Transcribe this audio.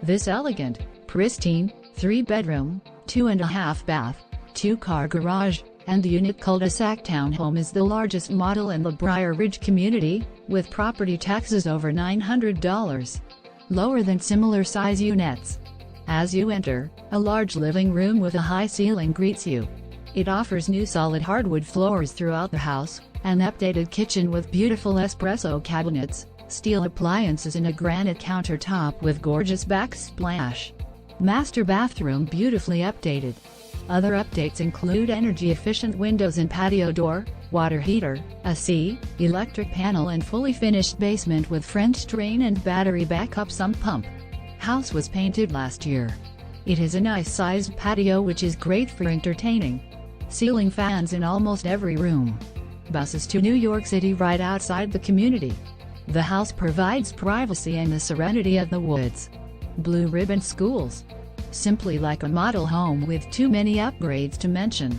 This elegant, pristine, 3-bedroom, 2.5-bath, 2-car garage, and unit cul-de-sac townhome is the largest model in the Briar Ridge community, with property taxes over $900, lower than similar size units. As you enter, a large living room with a high ceiling greets you. It offers new solid hardwood floors throughout the house, an updated kitchen with beautiful espresso cabinets, steel appliances and a granite countertop with gorgeous backsplash. Master bathroom beautifully updated. Other updates include energy-efficient windows and patio door, water heater, AC, electric panel and fully finished basement with French drain and battery backup sump pump. House was painted last year. It has a nice-sized patio which is great for entertaining. Ceiling fans in almost every room. Buses to New York City right outside the community. The house provides privacy and the serenity of the woods. Blue ribbon schools. Simply like a model home with too many upgrades to mention.